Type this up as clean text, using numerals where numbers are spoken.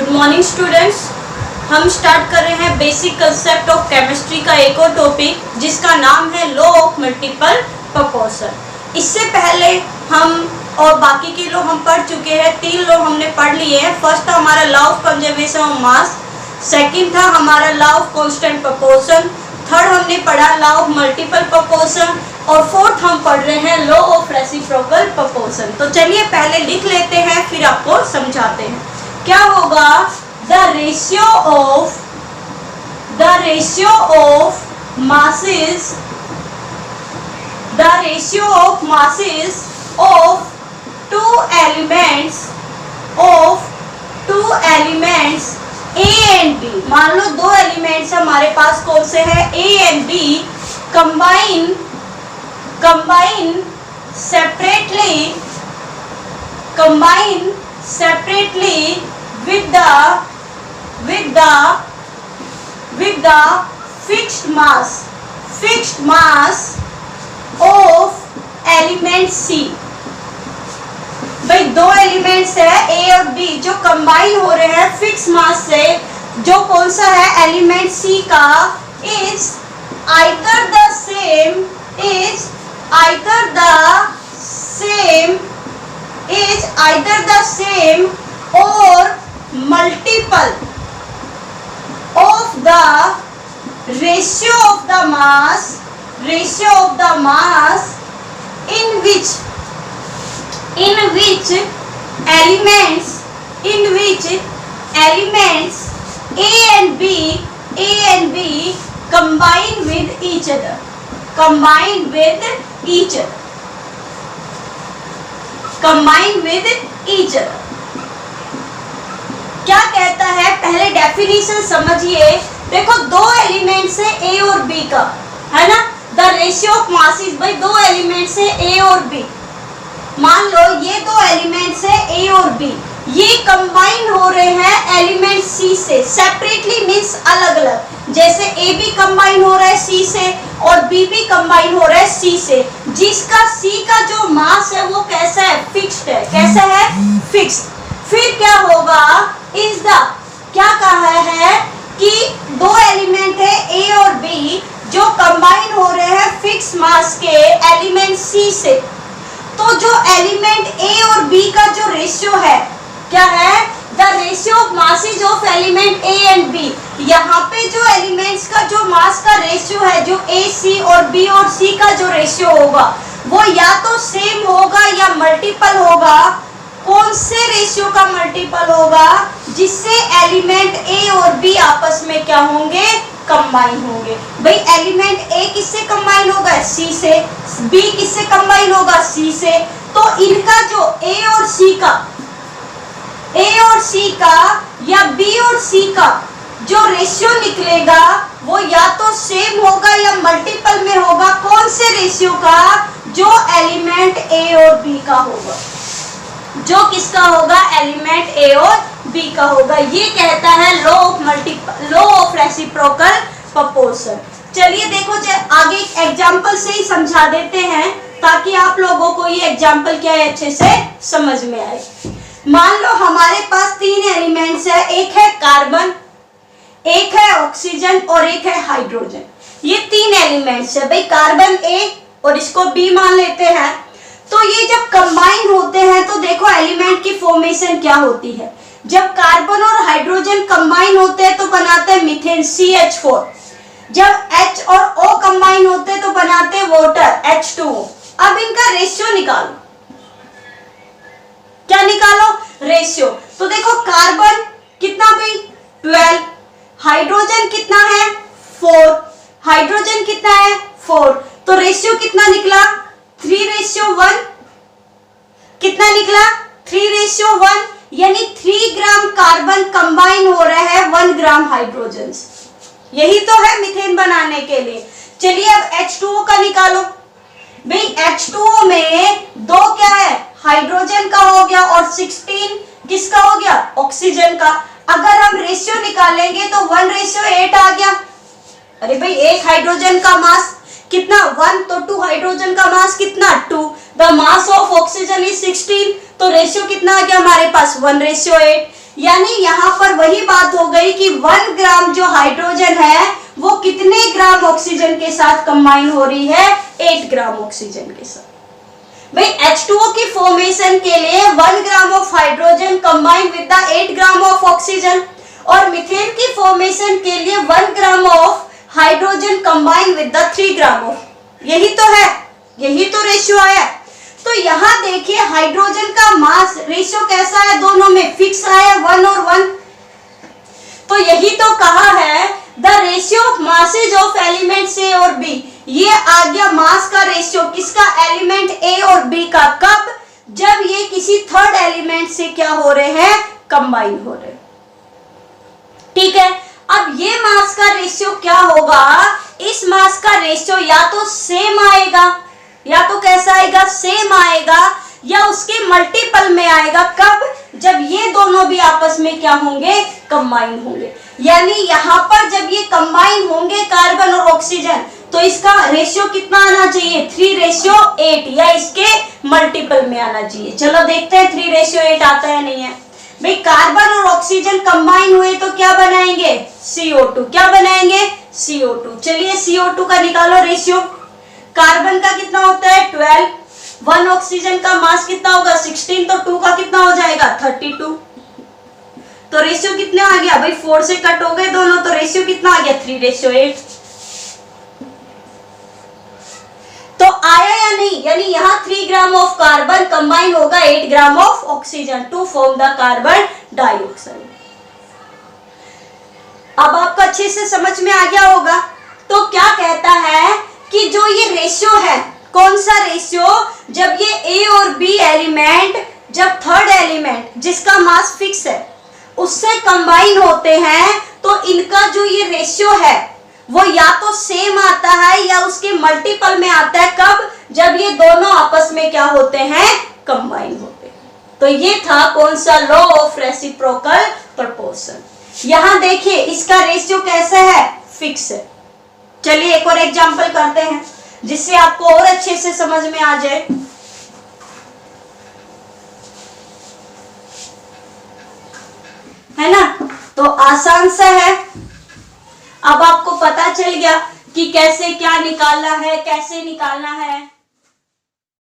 Good morning students. हम start कर रहे हैं बेसिक कंसेप्ट ऑफ केमिस्ट्री का एक और टॉपिक जिसका नाम है लॉ ऑफ मल्टीपल प्रोपोर्शन। इससे पहले हम और बाकी के लॉ हम पढ़ चुके हैं। 3 लॉ हमने पढ़ लिए हैं। फर्स्ट था हमारा law of conservation of mass, second था हमारा law of constant proportion, third हमने पढ़ा लॉ ऑफ मल्टीपल प्रोपोर्शन और फोर्थ हम पढ़ रहे हैं लॉ ऑफ रेसिप्रोकल प्रोपोर्शन। तो चलिए पहले लिख लेते हैं फिर आपको समझाते हैं। क्या होगा? The ratio of masses of two elements A and B। मान लो 2 एलिमेंट्स हमारे पास कौन से हैं? A and B combine separately with the fixed mass of element C। भाई 2 एलिमेंट्स है A और B जो कंबाइन हो रहे हैं फिक्स मास से, जो कौन सा है? एलिमेंट C का is either the same or multiple of the ratio of the mass in which elements A and B combine with each other। क्या कहता है? पहले डेफिनेशन समझिए। देखो 2 एलिमेंट्स है A और B का, है ना? द रेशियो ऑफ मासेस, भाई 2 एलिमेंट्स है A और B। मान लो ये 2 एलिमेंट्स है A और B, ये कंबाइन हो रहे हैं एलिमेंट C से। सेपरेटली मीन्स अलग अलग, जैसे A भी कंबाइन हो रहा है C से और B भी कंबाइन हो रहा है C से, जिसका C का जो मास है वो कैसा है? फिक्स्ड है। कैसा है? फिक्स्ड। फिर क्या होगा? इज द, क्या कहा है कि 2 एलिमेंट है A और B जो कंबाइन हो रहे हैं फिक्स मास के एलिमेंट C से, तो जो एलिमेंट A और B का जो रेशियो है क्या है? The ratio of masses of element A and B। यहाँ पे जो एलिमेंट्स का जो मास का रेशियो है, जो A, C और B और C का जो रेशियो होगा वो या तो सेम होगा या मल्टीपल होगा। कौन से रेशियो का मल्टीपल होगा? जिससे एलिमेंट A और B आपस में क्या होंगे? कंबाइन होंगे। भाई एलिमेंट A किससे कंबाइन होगा? C से। B किससे कंबाइन होगा? C से। तो इनका जो A और C का या B और C का जो रेशियो निकलेगा वो या तो सेम होगा या मल्टीपल में होगा। कौन से रेशियो का? जो एलिमेंट A और B का होगा। जो किसका होगा? एलिमेंट A और B का होगा। ये कहता है लॉ ऑफ रेसिप्रोकल प्रोपोर्शन। चलिए देखो आगे एक एग्जांपल से ही समझा देते हैं ताकि आप लोगों को ये एग्जांपल क्या है अच्छे से समझ में आए। मान लो हमारे पास 3 एलिमेंट्स है, एक है कार्बन, एक है ऑक्सीजन और एक है हाइड्रोजन। ये 3 एलिमेंट्स है। भाई कार्बन A और इसको B मान लेते हैं। तो ये जब कंबाइन होते हैं तो देखो एलिमेंट की फॉर्मेशन क्या होती है। जब कार्बन और हाइड्रोजन कंबाइन होते हैं तो बनाते हैं मीथेन CH4। जब H और O कंबाइन होते हैं तो बनाते हैं वाटर H2O। अब इनका रेशियो निकालो। क्या निकालो? रेशियो। तो देखो कार्बन कितना भाई? 12। हाइड्रोजन कितना है? 4। हाइड्रोजन कितना है? 4। तो रेशियो कितना निकला? 3:1। कितना निकला? 3:1। यानी 3 ग्राम कार्बन कंबाइन हो रहा है 1 ग्राम हाइड्रोजन। यही तो है मीथेन बनाने के लिए। चलिए अब H2O का निकालो। भाई H2O में 2 क्या है? हाइड्रोजन का हो गया और 16 किसका हो गया? ऑक्सीजन का। अगर हम रेशियो निकालेंगे तो 1:8 आ गया। अरे भाई एक हाइड्रोजन का मास कितना 1, तो 2 हाइड्रोजन का मास कितना 2, the mass of oxygen is 16, तो रेशियो कितना आ गया हमारे पास 1:8। यानी यहाँ पर वही बात हो गई कि 1 ग्राम जो हाइड्रोजन है वो कितने ग्राम ऑक्सीजन के साथ कंबाइन हो रही है, 8 ग्राम ऑक्सीजन के साथ। भाई H2O की फॉर्मेशन के लिए 1 gram of hydrogen combine with the 8 gram of oxygen, और मीथेन की फॉर्मेशन के लिए 1 gram of hydrogen combine with the 3 gram of, यही तो है, यही तो रेशियो आया। तो यहाँ देखिए हाइड्रोजन का मास रेशियो कैसा है, दोनों में फिक्स आया 1 और 1। तो यही तो कहा है the ratio of masses of elements A और बी, ये आ गया मास का रेशियो किसका, एलिमेंट ए और बी का, कब, जब ये किसी थर्ड एलिमेंट से क्या हो रहे हैं, कंबाइन हो रहे हैं। ठीक है, अब ये मास का रेशियो क्या होगा, इस मास का रेशियो या तो सेम आएगा, या तो कैसा आएगा, सेम आएगा, या उसके मल्टीपल में आएगा, कब, जब ये दोनों भी आपस में क्या होंगे, कंबाइन होंगे। यानी यहाँ पर जब ये कंबाइन होंगे कार्बन और ऑक्सीजन, तो इसका रेशियो कितना आना चाहिए, 3:8, या इसके मल्टीपल में आना चाहिए। चलो देखते हैं 3:8 आता है नहीं है। भाई कार्बन और ऑक्सीजन कंबाइन हुए तो क्या बनाएंगे, CO2, क्या बनाएंगे, CO2। चलिए CO2 का निकालो रेशियो, कार्बन का कितना होता है 12, 1 ऑक्सीजन का मास कितना होगा 16, तो 2 का कितना हो जाएगा 32। तो रेशियो कितना आ गया भाई, 4 से कट हो गए दोनों, तो रेशियो कितना आ गया 3:8। तो आया या नहीं, यानी यहाँ 3 ग्राम ऑफ कार्बन कंबाइन होगा 8 gram of oxygen to form the carbon dioxide. अब आपको अच्छे से समझ में आ गया होगा। तो क्या कहता है कि जो ये रेशियो है, कौन सा रेशियो, जब ये ए और बी एलिमेंट, जब थर्ड एलिमेंट जिसका मास फिक्स है उससे कंबाइन होते हैं, तो इनका जो ये रेशियो है वो या तो सेम आता है या उसके मल्टीपल में आता है, कब, जब ये दोनों आपस में क्या होते हैं, कंबाइन होते हैं। तो ये था कौन सा, लॉ ऑफ रेसिप्रोकल प्रोपोर्शन। यहां देखिए इसका रेशियो कैसा है, फिक्स है। चलिए एक और एग्जांपल करते हैं जिससे आपको और अच्छे से समझ में आ जाए। है ना, तो आसान सा है। अब आपको पता चल गया कि कैसे क्या निकालना है, कैसे निकालना है।